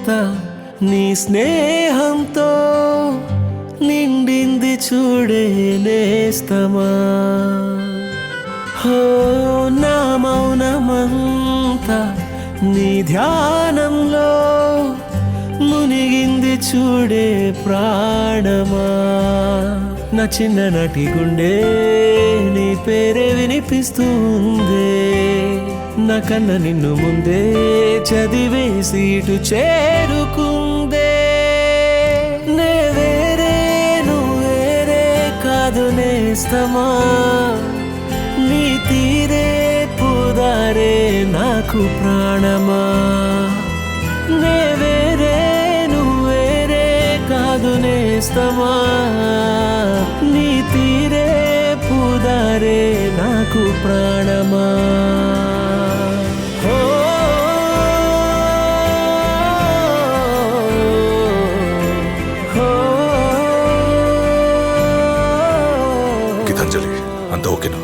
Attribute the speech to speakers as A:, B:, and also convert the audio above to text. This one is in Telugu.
A: అంతా నీ స్నేహంతో నిండింది చూడే నేస్తమా. హో నా మౌనమంతా నీ ధ్యానంలో మునిగింది చూడే ప్రాణమా. నా చిన్ననాటి గుండె నీ పేరే వినిపిస్తుంది. నా కన్న నిన్ను ముందే చదివేసి ఇటు చేరుకుందే. నే వేరే నువ్వేరే కాదు నేస్తమా. నీ తీరే పుదారే నాకు ప్రాణమా. నే వేరే నువ్వేరే కాదు నేస్తమా. నీ తీరే పుదారే నాకు ప్రాణమా.
B: గీతాంజలి అంత ఓకేనా?